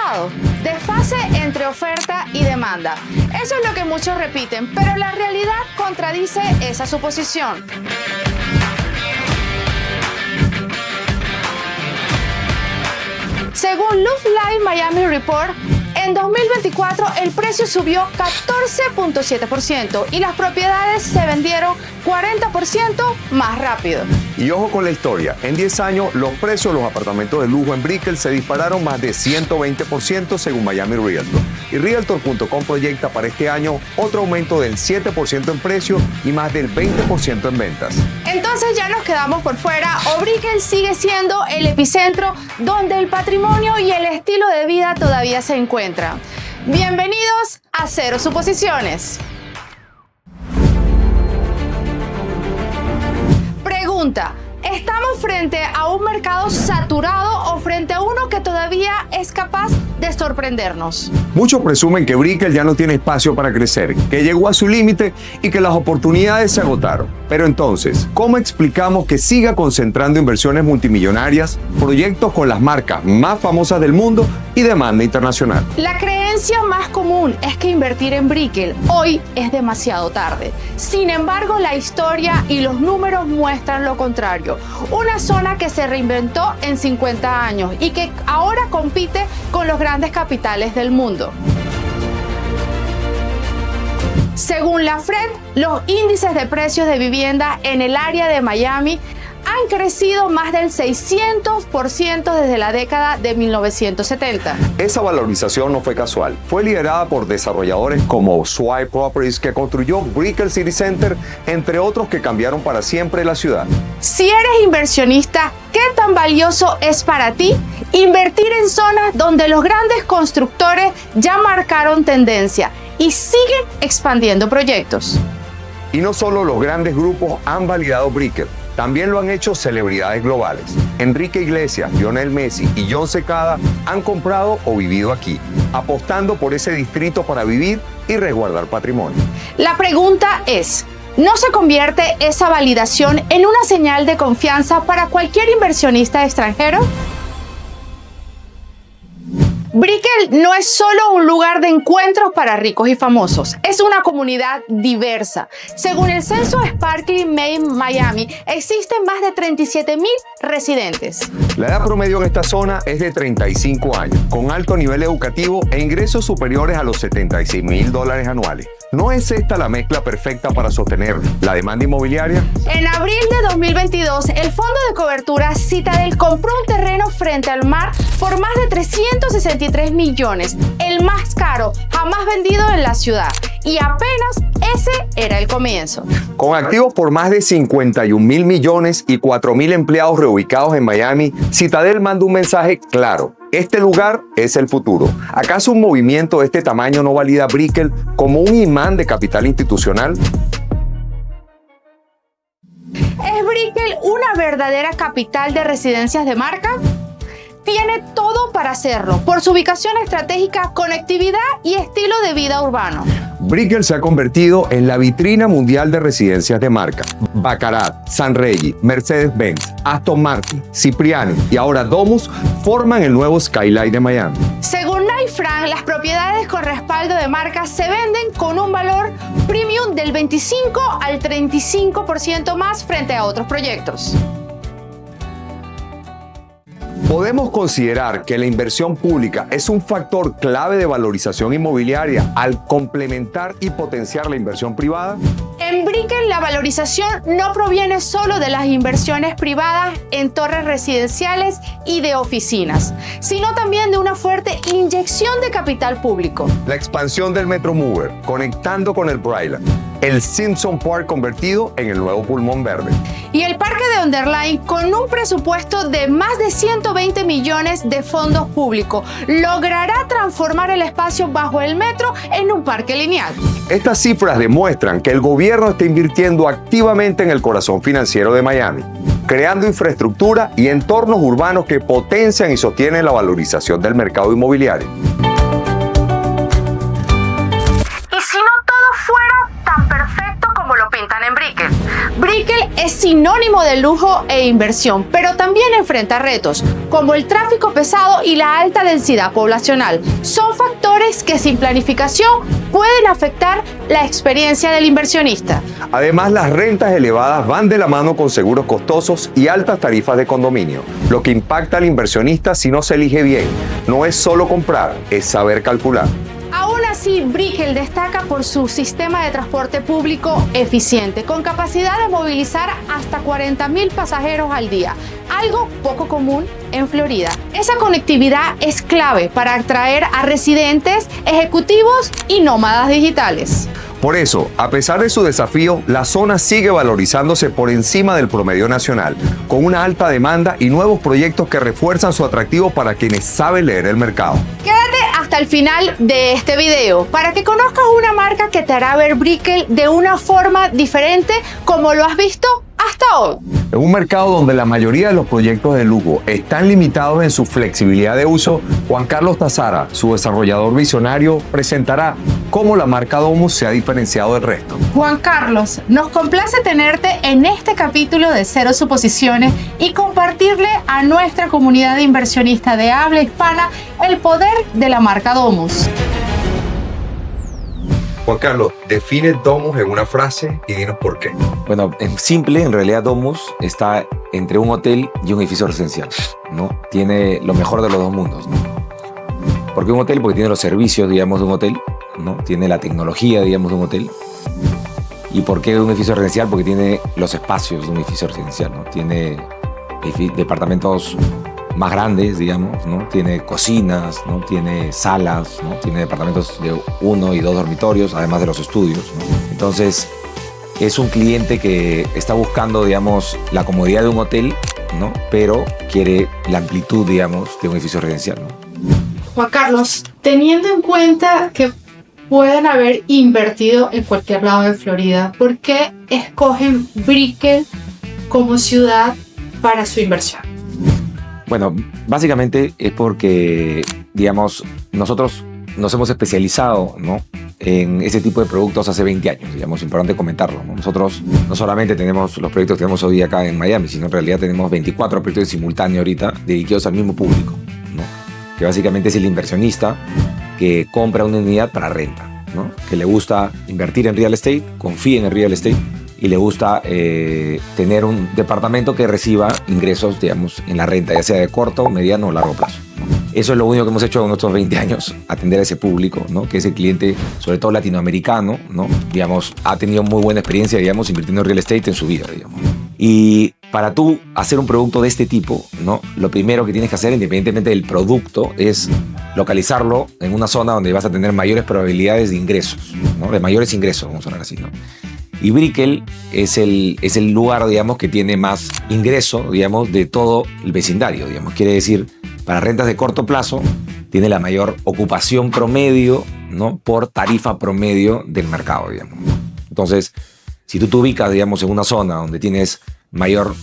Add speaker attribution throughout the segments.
Speaker 1: resultado? Desfase entre oferta y demanda. Eso es lo que muchos repiten, pero la realidad contradice esa suposición. Según Love Life Miami Report, en 2024 el precio subió 14.7% y las propiedades se vendieron 40% más rápido.
Speaker 2: Y ojo con la historia, en 10 años los precios de los apartamentos de lujo en Brickell se dispararon más de 120% según Miami Realtor. Y Realtor.com proyecta para este año otro aumento del 7% en precio y más del 20% en ventas.
Speaker 1: Entonces ya nos quedamos por fuera, o Brickell sigue siendo el epicentro donde el patrimonio y el estilo de vida todavía se encuentran. Bienvenidos a Cero Suposiciones. Pregunta: ¿estamos frente a un mercado saturado o frente a uno que todavía es capaz de sorprendernos?
Speaker 2: Muchos presumen que Brickell ya no tiene espacio para crecer, que llegó a su límite y que las oportunidades se agotaron. Pero entonces, ¿cómo explicamos que siga concentrando inversiones multimillonarias, proyectos con las marcas más famosas del mundo y demanda internacional?
Speaker 1: La creencia más común es que invertir en Brickell hoy es demasiado tarde. Sin embargo, la historia y los números muestran lo contrario. Una zona que se reinventó en 50 años y que ahora compite con los grandes capitales del mundo. Según la Fed, los índices de precios de vivienda en el área de Miami han crecido más del 600% desde la década de 1970.
Speaker 2: Esa valorización no fue casual. Fue liderada por desarrolladores como Swipe Properties, que construyó Brickell City Center, entre otros que cambiaron para siempre la ciudad.
Speaker 1: Si eres inversionista, ¿qué tan valioso es para ti invertir en zonas donde los grandes constructores ya marcaron tendencia y siguen expandiendo proyectos?
Speaker 2: Y no solo los grandes grupos han validado Brickell, también lo han hecho celebridades globales. Enrique Iglesias, Lionel Messi y Jon Secada han comprado o vivido aquí, apostando por ese distrito para vivir y resguardar patrimonio.
Speaker 1: La pregunta es: ¿no se convierte esa validación en una señal de confianza para cualquier inversionista extranjero? Brickell no es solo un lugar de encuentros para ricos y famosos, es una comunidad diversa. Según el censo Sparkly Main Miami, existen más de 37,000 residentes.
Speaker 2: La edad promedio en esta zona es de 35 años, con alto nivel educativo e ingresos superiores a los $76,000 anuales. ¿No es esta la mezcla perfecta para sostener la demanda inmobiliaria?
Speaker 1: En abril de 2022, el fondo de cobertura Citadel compró un terreno frente al mar por más de 363 millones, el más caro jamás vendido en la ciudad. Y apenas ese era el comienzo.
Speaker 2: Con activos por más de 51,000 millones y 4,000 empleados reubicados en Miami, Citadel manda un mensaje claro: este lugar es el futuro. ¿Acaso un movimiento de este tamaño no valida a Brickell como un imán de capital institucional?
Speaker 1: ¿Es Brickell una verdadera capital de residencias de marca? Tiene todo para hacerlo, por su ubicación estratégica, conectividad y estilo de vida urbano.
Speaker 2: Brickell se ha convertido en la vitrina mundial de residencias de marca. Baccarat, Sanregi, Mercedes-Benz, Aston Martin, Cipriani y ahora Domus forman el nuevo skyline de Miami.
Speaker 1: Según Knight Frank, las propiedades con respaldo de marca se venden con un valor premium del 25 al 35% más frente a otros proyectos.
Speaker 2: Podemos considerar que la inversión pública es un factor clave de valorización inmobiliaria al complementar y potenciar la inversión privada.
Speaker 1: En Brickell, la valorización no proviene solo de las inversiones privadas en torres residenciales y de oficinas, sino también de una fuerte inyección de capital público.
Speaker 2: La expansión del Metro Mover, conectando con el Bryland. El Simpson Park convertido en el nuevo pulmón verde.
Speaker 1: Y el Parque de Underline, con un presupuesto de más de 120 millones de fondos públicos, logrará transformar el espacio bajo el metro en un parque lineal.
Speaker 2: Estas cifras demuestran que el gobierno está invirtiendo activamente en el corazón financiero de Miami, creando infraestructura y entornos urbanos que potencian y sostienen la valorización del mercado inmobiliario.
Speaker 1: Y si no todo fuera tan perfecto como lo pintan en Brickell. Brickell es sin sinónimo de lujo e inversión, pero también enfrenta retos, como el tráfico pesado y la alta densidad poblacional. Son factores que sin planificación pueden afectar la experiencia del inversionista.
Speaker 2: Además, las rentas elevadas van de la mano con seguros costosos y altas tarifas de condominio, lo que impacta al inversionista si no se elige bien. No es solo comprar, es saber calcular.
Speaker 1: Aún así, Brickell destaca por su sistema de transporte público eficiente, con capacidad de movilizar hasta 40.000 pasajeros al día, algo poco común en Florida. Esa conectividad es clave para atraer a residentes, ejecutivos y nómadas digitales.
Speaker 2: Por eso, a pesar de su desafío, la zona sigue valorizándose por encima del promedio nacional, con una alta demanda y nuevos proyectos que refuerzan su atractivo para quienes saben leer el mercado.
Speaker 1: Quédate hasta el final de este video para que conozcas una marca que te hará ver Brickell de una forma diferente como lo has visto hasta hoy.
Speaker 2: En un mercado donde la mayoría de los proyectos de lujo están limitados en su flexibilidad de uso, Juan Carlos Tazara, su desarrollador visionario, presentará cómo la marca Domus se ha diferenciado del resto.
Speaker 1: Juan Carlos, nos complace tenerte en este capítulo de Cero Suposiciones y compartirle a nuestra comunidad de inversionistas de habla hispana el poder de la marca Domus.
Speaker 2: Juan Carlos, define Domus en una frase y dinos por qué.
Speaker 3: Bueno, en simple, en realidad Domus está entre un hotel y un edificio residencial, ¿no? Tiene lo mejor de los dos mundos, ¿no? ¿Por qué un hotel? Porque tiene los servicios, digamos, de un hotel, ¿no? Tiene la tecnología, digamos, de un hotel. ¿Y por qué un edificio residencial? Porque tiene los espacios de un edificio residencial, ¿no? Tiene departamentos más grandes, digamos, ¿no? Tiene cocinas, ¿no? Tiene salas, ¿no? Tiene departamentos de 1 y 2 dormitorios, además de los estudios, ¿no? Entonces, es un cliente que está buscando, digamos, la comodidad de un hotel, ¿no? Pero quiere la amplitud, digamos, de un edificio residencial, ¿no?
Speaker 1: Juan Carlos, teniendo en cuenta que pueden haber invertido en cualquier lado de Florida, ¿por qué escogen Brickell como ciudad para su inversión?
Speaker 3: Bueno, básicamente es porque, digamos, nosotros nos hemos especializado, ¿no? En ese tipo de productos hace 20 años, digamos, importante comentarlo, ¿no? Nosotros no solamente tenemos los proyectos que tenemos hoy acá en Miami, sino en realidad tenemos 24 proyectos en simultáneo ahorita dedicados al mismo público, ¿no? Que básicamente es el inversionista que compra una unidad para renta, ¿no? Que le gusta invertir en real estate, confía en el real estate y le gusta tener un departamento que reciba ingresos, digamos, en la renta, ya sea de corto, mediano o largo plazo, ¿no? Eso es lo único que hemos hecho en nuestros 20 años, atender a ese público, ¿no? Que ese cliente, sobre todo latinoamericano, ¿no? Digamos, ha tenido muy buena experiencia, digamos, invirtiendo en real estate en su vida, digamos. Y para tú hacer un producto de este tipo, ¿no? Lo primero que tienes que hacer, independientemente del producto, es localizarlo en una zona donde vas a tener mayores probabilidades de ingresos, ¿no? De mayores ingresos, vamos a hablar así, ¿no? Y Brickell es el lugar, digamos, que tiene más ingreso, digamos, de todo el vecindario, digamos. Quiere decir, para rentas de corto plazo, tiene la mayor ocupación promedio, ¿no? Por tarifa promedio del mercado, digamos. Entonces, si tú te ubicas, digamos, en una zona donde tienes mayor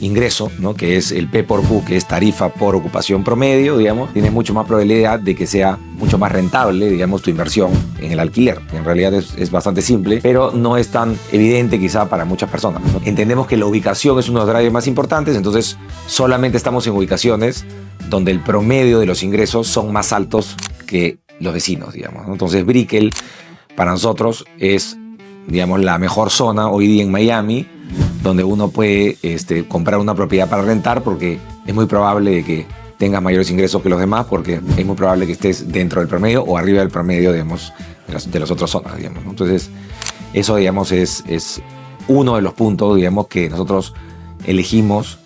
Speaker 3: ingreso, ¿no? Que es el P por Q, que es tarifa por ocupación promedio, digamos, tienes mucho más probabilidad de que sea mucho más rentable, digamos, tu inversión en el alquiler. En realidad es bastante simple, pero no es tan evidente quizá para muchas personas, ¿no? Entendemos que la ubicación es uno de los drivers más importantes, entonces solamente estamos en ubicaciones donde el promedio de los ingresos son más altos que los vecinos, digamos, ¿no? Entonces Brickell para nosotros es, digamos, la mejor zona hoy día en Miami, donde uno puede comprar una propiedad para rentar, porque es muy probable de que tengas mayores ingresos que los demás, porque es muy probable que estés dentro del promedio o arriba del promedio, digamos, de las otras zonas, digamos, ¿no? Entonces, eso, digamos, es uno de los puntos, digamos, que nosotros elegimos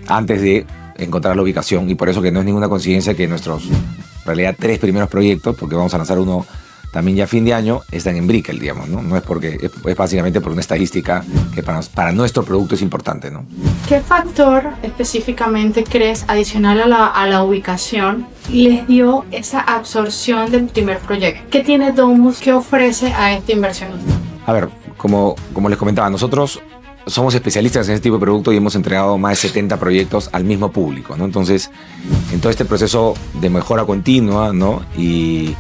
Speaker 3: antes de encontrar la ubicación, y por eso que no es ninguna coincidencia que nuestros, en realidad, 3 primeros proyectos, porque vamos a lanzar uno también ya a fin de año, están en Brickell, digamos, ¿no? No es porque, es básicamente por una estadística que para nuestro producto es importante, ¿no?
Speaker 1: ¿Qué factor específicamente crees, adicional a la ubicación, les dio esa absorción del primer proyecto? ¿Qué tiene Domus que ofrece a este inversionista?
Speaker 3: A ver, como les comentaba, nosotros somos especialistas en este tipo de producto y hemos entregado más de 70 proyectos al mismo público, ¿no? Entonces, en todo este proceso de mejora continua, ¿no? Y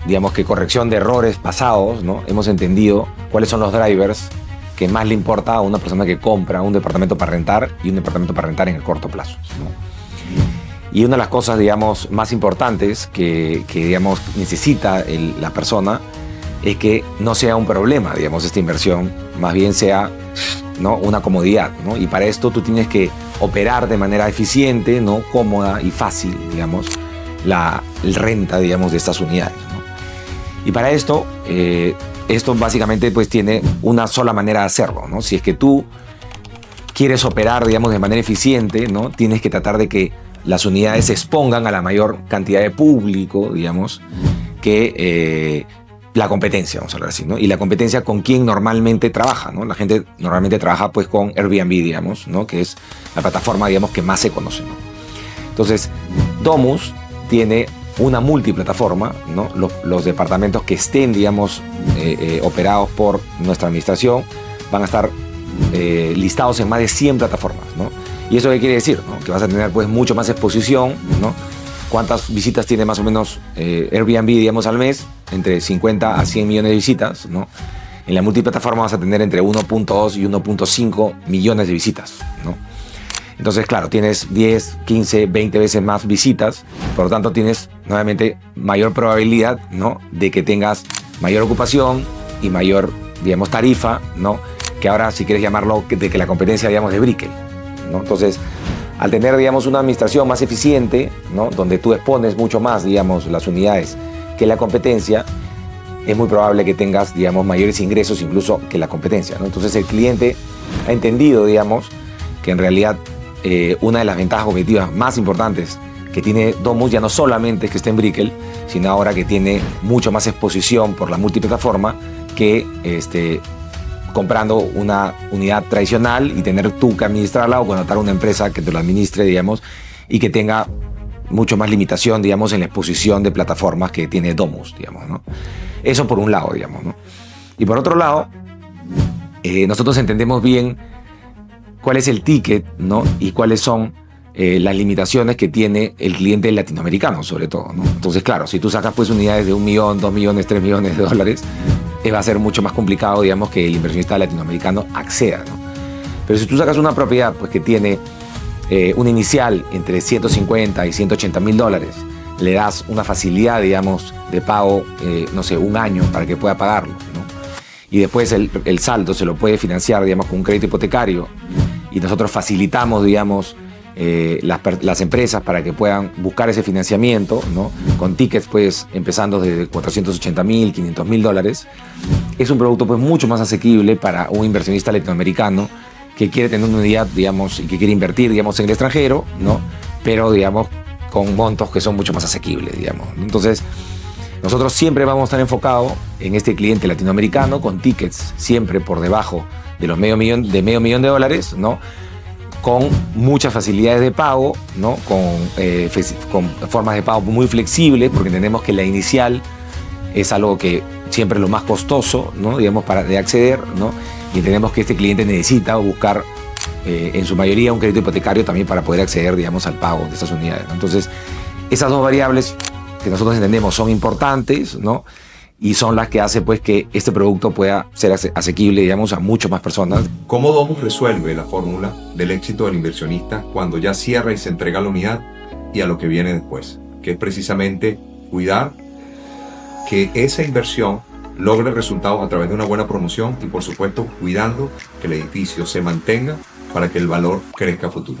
Speaker 3: digamos que corrección de errores pasados, ¿no? Hemos entendido cuáles son los drivers que más le importa a una persona que compra un departamento para rentar y un departamento para rentar en el corto plazo, ¿no? Y una de las cosas, digamos, más importantes que digamos, necesita la persona es que no sea un problema, digamos, esta inversión, más bien sea, ¿no?, una comodidad, ¿no? Y para esto tú tienes que operar de manera eficiente, ¿no?, cómoda y fácil, digamos, la renta, digamos, de estas unidades, ¿no? Y para esto, esto básicamente pues tiene una sola manera de hacerlo, ¿no? Si es que tú quieres operar, digamos, de manera eficiente, ¿no?, tienes que tratar de que las unidades se expongan a la mayor cantidad de público, digamos, que la competencia, vamos a hablar así, ¿no? Y la competencia con quien normalmente trabaja, ¿no? La gente normalmente trabaja pues con Airbnb, digamos, ¿no?, que es la plataforma, digamos, que más se conoce, ¿no? Entonces, Domus tiene una multiplataforma, ¿no? Los departamentos que estén, digamos, operados por nuestra administración van a estar listados en más de 100 plataformas, ¿no? ¿Y eso qué quiere decir? ¿No? Que vas a tener pues mucho más exposición, ¿no? ¿Cuántas visitas tiene más o menos Airbnb, digamos, al mes? Entre 50 a 100 millones de visitas, ¿no? En la multiplataforma vas a tener entre 1.2 y 1.5 millones de visitas, ¿no? Entonces, claro, tienes 10, 15, 20 veces más visitas, por lo tanto tienes nuevamente mayor probabilidad, ¿no?, de que tengas mayor ocupación y mayor, digamos, tarifa, ¿no?, que ahora, si quieres llamarlo, de que la competencia, digamos, de Brickell, ¿no? Entonces, al tener, digamos, una administración más eficiente, ¿no?, donde tú expones mucho más, digamos, las unidades que la competencia, es muy probable que tengas, digamos, mayores ingresos incluso que la competencia, ¿no? Entonces, el cliente ha entendido, digamos, que en realidad una de las ventajas competitivas más importantes que tiene Domus ya no solamente es que esté en Brickell, sino ahora que tiene mucho más exposición por la multiplataforma que comprando una unidad tradicional y tener tú que administrarla o contratar una empresa que te lo administre, digamos, y que tenga mucho más limitación, digamos, en la exposición de plataformas que tiene Domus, digamos, ¿no? Eso por un lado, digamos, ¿no? Y por otro lado, nosotros entendemos bien cuál es el ticket, ¿no?, y cuáles son las limitaciones que tiene el cliente latinoamericano, sobre todo, ¿no? Entonces, claro, si tú sacas pues unidades de 1 millón, 2 millones, 3 millones de dólares, va a ser mucho más complicado, digamos, que el inversionista latinoamericano acceda, ¿no? Pero si tú sacas una propiedad pues que tiene un inicial entre 150 y 180 mil dólares, le das una facilidad, digamos, de pago, no sé, 1 año para que pueda pagarlo, ¿no? Y después el saldo se lo puede financiar, digamos, con un crédito hipotecario, y nosotros facilitamos, digamos, las empresas para que puedan buscar ese financiamiento, ¿no?, con tickets pues empezando desde 480 mil, 500 mil dólares. Es un producto pues mucho más asequible para un inversionista latinoamericano que quiere tener una unidad, digamos, y que quiere invertir, digamos, en el extranjero, ¿no?, pero, digamos, con montos que son mucho más asequibles, digamos, ¿no? Entonces, nosotros siempre vamos a estar enfocados en este cliente latinoamericano con tickets siempre por debajo de los medio millón de dólares, ¿no?, con muchas facilidades de pago, ¿no?, con formas de pago muy flexibles, porque entendemos que la inicial es algo que siempre es lo más costoso, ¿no?, digamos, de acceder, ¿no?, y entendemos que este cliente necesita buscar en su mayoría un crédito hipotecario también para poder acceder, digamos, al pago de estas unidades, ¿no? Entonces, esas dos variables que nosotros entendemos son importantes, ¿no?, y son las que hacen pues que este producto pueda ser asequible, digamos, a muchas más personas.
Speaker 2: ¿Cómo Domus resuelve la fórmula del éxito del inversionista cuando ya cierra y se entrega la unidad y a lo que viene después? Que es precisamente cuidar que esa inversión logre resultados a través de una buena promoción y, por supuesto, cuidando que el edificio se mantenga para que el valor crezca a futuro.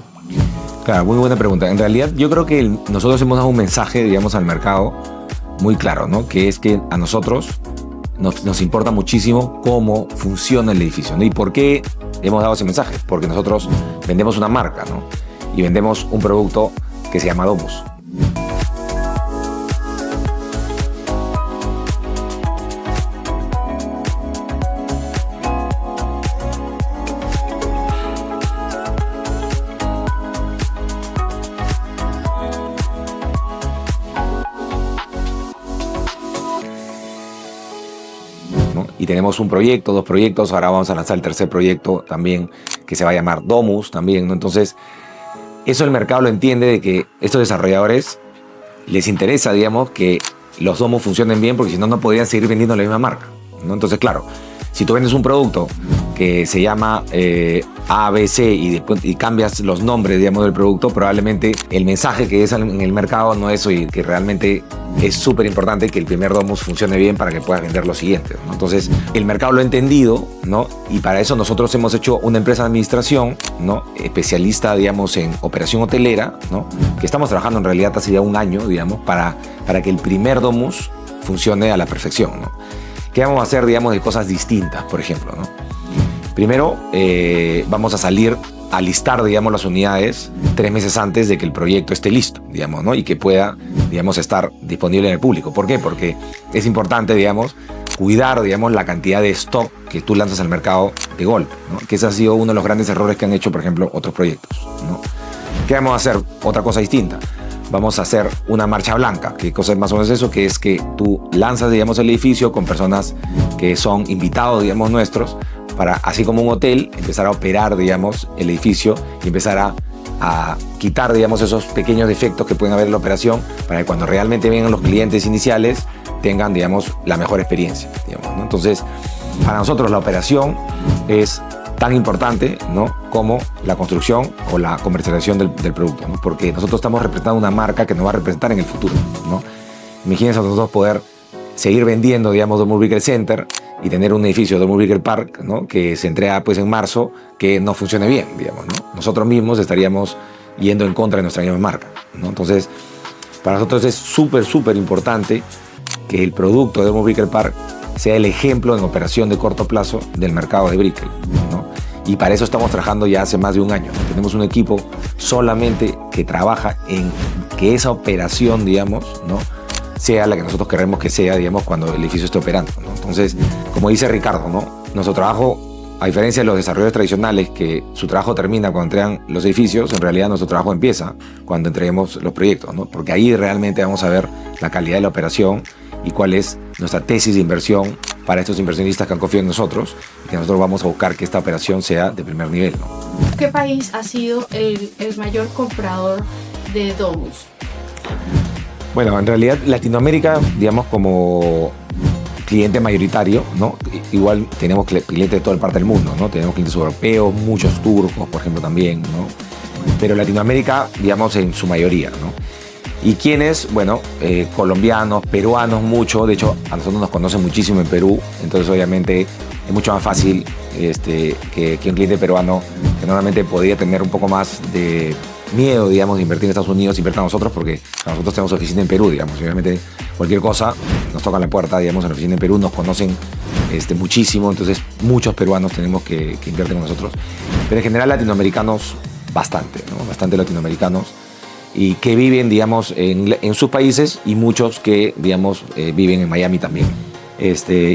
Speaker 3: Claro, muy buena pregunta. En realidad, yo creo que nosotros hemos dado un mensaje, digamos, al mercado muy claro, ¿no?, que es que a nosotros nos importa muchísimo cómo funciona el edificio, ¿no? ¿Y por qué hemos dado ese mensaje? Porque nosotros vendemos una marca, ¿no?, y vendemos un producto que se llama Domus. ¿no? Y tenemos un proyecto, 2 proyectos, ahora vamos a lanzar el 3er proyecto también, que se va a llamar Domus también, ¿no? Entonces, eso el mercado lo entiende, de que estos desarrolladores les interesa, digamos, que los Domus funcionen bien, porque si no, no podrían seguir vendiendo la misma marca, ¿no? Entonces, claro, si tú vendes un producto que se llama ABC y cambias los nombres, digamos, del producto, probablemente el mensaje que es en el mercado no es eso, y que realmente es súper importante que el primer domus funcione bien para que puedas vender los siguientes, ¿no? Entonces, el mercado lo ha entendido, ¿no? Y para eso nosotros hemos hecho una empresa de administración, ¿no? Especialista, digamos, en operación hotelera, ¿no? Que estamos trabajando en realidad hace ya un año, digamos, para que el primer domus funcione a la perfección, ¿no? ¿Qué vamos a hacer, digamos, de cosas distintas, por ejemplo, ¿no? Primero, vamos a salir a listar, digamos, las unidades 3 meses antes de que el proyecto esté listo, digamos, ¿no? Y que pueda, digamos, estar disponible en el público. ¿Por qué? Porque es importante, digamos, cuidar, digamos, la cantidad de stock que tú lanzas al mercado de golpe, ¿no? Que ese ha sido uno de los grandes errores que han hecho, por ejemplo, otros proyectos, ¿no? ¿Qué vamos a hacer? Otra cosa distinta. Vamos a hacer una marcha blanca. ¿Qué cosa es más o menos eso? Que es que tú lanzas, digamos, el edificio con personas que son invitados, digamos, nuestros, para, así como un hotel, empezar a operar, digamos, el edificio y empezar a quitar, digamos, esos pequeños defectos que pueden haber en la operación, para que cuando realmente vengan los clientes iniciales tengan, digamos, la mejor experiencia, digamos, ¿no? Entonces, para nosotros la operación es tan importante, ¿no?, como la construcción o la comercialización del producto, ¿no? Porque nosotros estamos representando una marca que nos va a representar en el futuro, ¿no? Imagínense nosotros poder seguir vendiendo, digamos, Domus Brickell Center y tener un edificio de Domus Brickell Park, ¿no?, que se entrega pues en marzo, que no funcione bien, digamos, ¿no? Nosotros mismos estaríamos yendo en contra de nuestra misma marca, ¿no? Entonces, para nosotros es súper importante que el producto de Domus Brickell Park sea el ejemplo en operación de corto plazo del mercado de Brickell, ¿no? Y para eso estamos trabajando ya hace más de un año, ¿no? Tenemos un equipo solamente que trabaja en que esa operación, digamos, ¿no?, sea la que nosotros queremos que sea, digamos, cuando el edificio esté operando, ¿no? Entonces, como dice Ricardo, ¿no?, nuestro trabajo, a diferencia de los desarrolladores tradicionales, que su trabajo termina cuando entregan los edificios, en realidad nuestro trabajo empieza cuando entreguemos los proyectos, ¿no? Porque ahí realmente vamos a ver la calidad de la operación y cuál es nuestra tesis de inversión para estos inversionistas que han confiado en nosotros, y que nosotros vamos a buscar que esta operación sea de primer nivel, ¿no?
Speaker 1: ¿Qué país ha sido el mayor comprador de Domus?
Speaker 3: Bueno, en realidad Latinoamérica, digamos, como cliente mayoritario, ¿no? Igual tenemos clientes de toda parte del mundo, ¿no? Tenemos clientes europeos, muchos turcos, por ejemplo, también, ¿no? Pero Latinoamérica, digamos, en su mayoría, ¿no? ¿Y quiénes? Bueno, colombianos, peruanos, mucho. De hecho, a nosotros nos conocen muchísimo en Perú, entonces obviamente es mucho más fácil que un cliente peruano, que normalmente podría tener un poco más de miedo, digamos, de invertir en Estados Unidos, invertir a nosotros, porque nosotros tenemos oficina en Perú, digamos, y obviamente cualquier cosa nos toca la puerta, digamos, en la oficina en Perú, nos conocen muchísimo, entonces muchos peruanos tenemos que invierten con nosotros, pero en general latinoamericanos bastante, ¿no? Bastante latinoamericanos, y que viven, digamos, en sus países, y muchos que, digamos, viven en Miami también.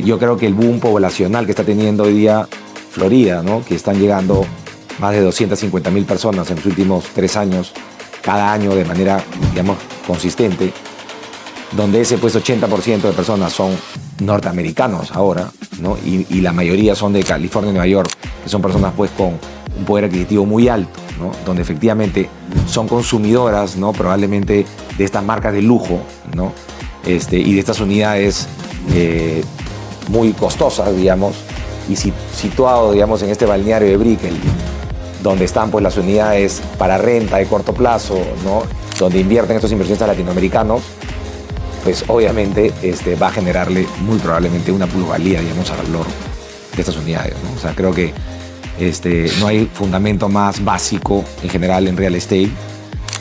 Speaker 3: Yo creo que el boom poblacional que está teniendo hoy día Florida, ¿no?, que están llegando más de 250,000 personas en los últimos 3 años, cada año de manera, digamos, consistente, donde ese pues 80% de personas son norteamericanos ahora, ¿no? Y la mayoría son de California y Nueva York, que son personas pues con un poder adquisitivo muy alto, ¿no?, donde efectivamente son consumidoras, ¿no?, probablemente de estas marcas de lujo, ¿no?, y de estas unidades muy costosas, digamos, y situado, digamos, en este balneario de Brickell, donde están pues las unidades para renta de corto plazo, ¿no?, donde invierten estos inversionistas latinoamericanos, pues obviamente va a generarle muy probablemente una plusvalía, digamos, al valor de estas unidades, ¿no? O sea, creo que no hay fundamento más básico en general en real estate,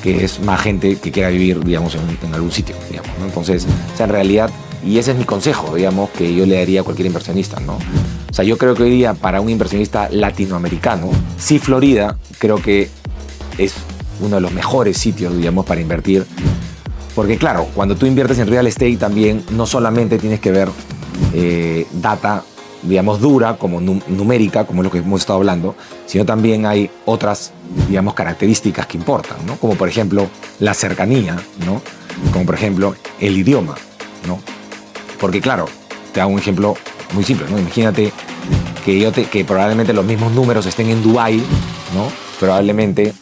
Speaker 3: que es más gente que quiera vivir, digamos, en algún sitio, digamos, ¿no? Entonces, o sea, en realidad, y ese es mi consejo, digamos, que yo le daría a cualquier inversionista, ¿no? O sea, yo creo que hoy día para un inversionista latinoamericano, sí, Florida creo que es uno de los mejores sitios, digamos, para invertir. Porque claro, cuando tú inviertes en real estate también no solamente tienes que ver data, digamos, dura, como numérica, como es lo que hemos estado hablando, sino también hay otras, digamos, características que importan, ¿no? Como por ejemplo la cercanía, ¿no? Como por ejemplo el idioma, ¿no? Porque claro, te hago un ejemplo muy simple, ¿no? Imagínate que probablemente los mismos números estén en Dubái, ¿no? Probablemente,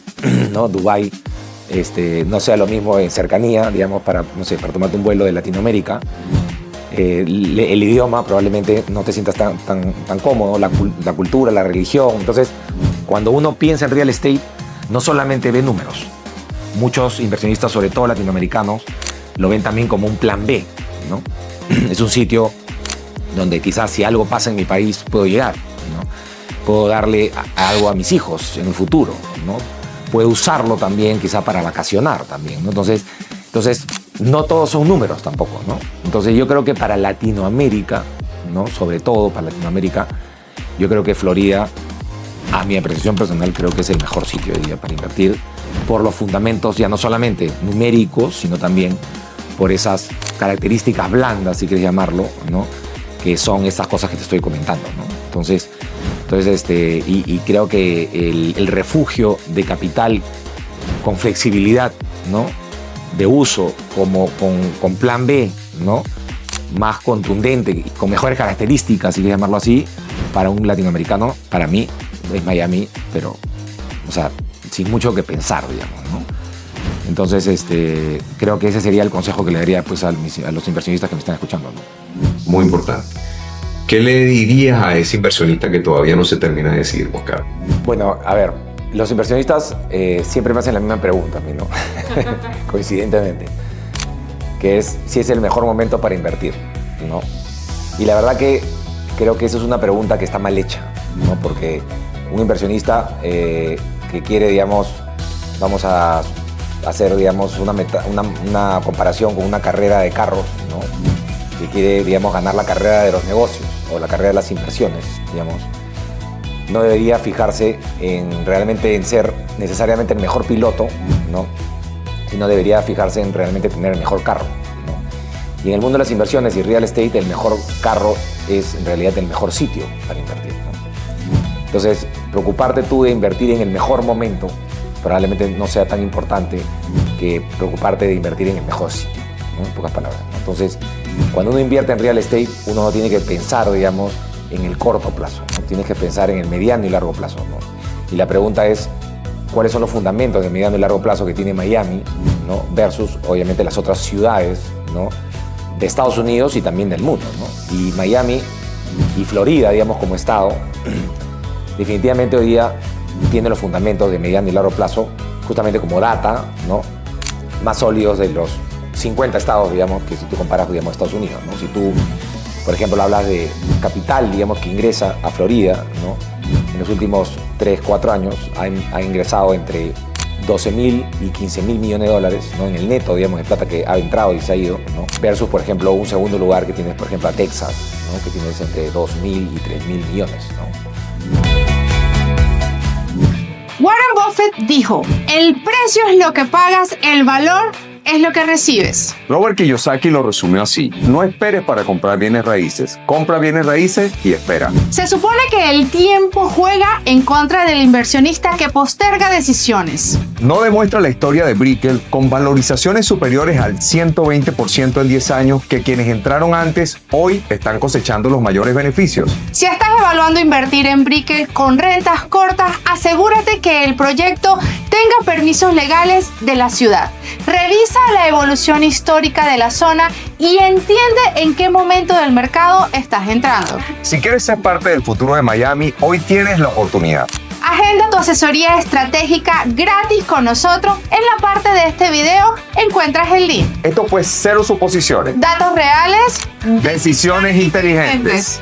Speaker 3: ¿no?, Dubái no sea lo mismo en cercanía, digamos, para, no sé, para tomarte un vuelo de Latinoamérica, el idioma probablemente no te sientas tan cómodo, la cultura, la religión. Entonces, cuando uno piensa en real estate, no solamente ve números. Muchos inversionistas, sobre todo latinoamericanos, lo ven también como un plan B, ¿no? Es un sitio donde quizás si algo pasa en mi país puedo llegar, ¿no? Puedo darle algo a mis hijos en el futuro, ¿no? Puedo usarlo también quizás para vacacionar también, ¿no? Entonces, no todos son números tampoco, ¿no? Entonces yo creo que para Latinoamérica, ¿no? Sobre todo para Latinoamérica, yo creo que Florida, a mi apreciación personal, creo que es el mejor sitio hoy día para invertir por los fundamentos ya no solamente numéricos, sino también por esas características blandas, si quieres llamarlo, ¿no? Que son esas cosas que te estoy comentando, ¿no? Entonces creo que el refugio de capital con flexibilidad, ¿no? De uso, con plan B, ¿no? Más contundente, con mejores características, si quieres llamarlo así, para un latinoamericano, para mí, es Miami, pero, o sea, sin mucho que pensar, digamos, ¿no? Entonces, creo que ese sería el consejo que le daría pues, a los inversionistas que me están escuchando, ¿no?
Speaker 2: Muy importante. ¿Qué le dirías a ese inversionista que todavía no se termina de decidir, Juan Carlos?
Speaker 3: Bueno, a ver, los inversionistas siempre me hacen la misma pregunta a mí, ¿no? Coincidentemente, que es si es el mejor momento para invertir, ¿no? Y la verdad que creo que eso es una pregunta que está mal hecha, ¿no? Porque un inversionista que quiere, digamos, vamos a hacer, digamos, una comparación con una carrera de carros, ¿no? Que quiere, digamos, ganar la carrera de los negocios o la carrera de las inversiones, digamos, no debería fijarse realmente en ser necesariamente el mejor piloto, ¿no? Sino debería fijarse en realmente tener el mejor carro, ¿no? Y en el mundo de las inversiones y real estate, el mejor carro es en realidad el mejor sitio para invertir, ¿no? Entonces, preocuparte tú de invertir en el mejor momento probablemente no sea tan importante que preocuparte de invertir en el mejor sitio, ¿no? En pocas palabras, ¿no? Entonces, cuando uno invierte en real estate, uno no tiene que pensar, digamos, en el corto plazo, ¿no? Tienes que pensar en el mediano y largo plazo, ¿no? Y la pregunta es, ¿cuáles son los fundamentos de mediano y largo plazo que tiene Miami, ¿no? Versus, obviamente, las otras ciudades, ¿no? De Estados Unidos y también del mundo, ¿no? Y Miami y Florida, digamos, como estado, definitivamente hoy día tiene los fundamentos de mediano y largo plazo, justamente como data, ¿no? Más sólidos de los 50 estados, digamos, que si tú comparas, digamos, Estados Unidos, ¿no? Si tú, por ejemplo, hablas de capital, digamos, que ingresa a Florida, ¿no? En los últimos 3, 4 años ha ingresado entre 12.000 y 15.000 millones de dólares, ¿no? En el neto, digamos, de plata que ha entrado y se ha ido, ¿no? Versus, por ejemplo, un segundo lugar que tienes, por ejemplo, a Texas, ¿no? Que tienes entre 2.000 y 3.000 millones, ¿no?
Speaker 1: Warren Buffett dijo, el precio es lo que pagas, el valor es lo que recibes.
Speaker 2: Robert Kiyosaki lo resumió así: no esperes para comprar bienes raíces, compra bienes raíces y espera.
Speaker 1: Se supone que el tiempo juega en contra del inversionista que posterga decisiones.
Speaker 2: No demuestra la historia de Brickell con valorizaciones superiores al 120% en 10 años que quienes entraron antes hoy están cosechando los mayores beneficios.
Speaker 1: Si estás evaluando invertir en Brickell con rentas cortas, asegúrate que el proyecto tenga permisos legales de la ciudad. Revisa la evolución histórica de la zona y entiende en qué momento del mercado estás entrando.
Speaker 2: Si quieres ser parte del futuro de Miami, hoy tienes la oportunidad.
Speaker 1: Agenda tu asesoría estratégica gratis con nosotros. En la parte de este video encuentras el link.
Speaker 2: Esto fue Cero Suposiciones.
Speaker 1: Datos reales,
Speaker 2: Decisiones inteligentes.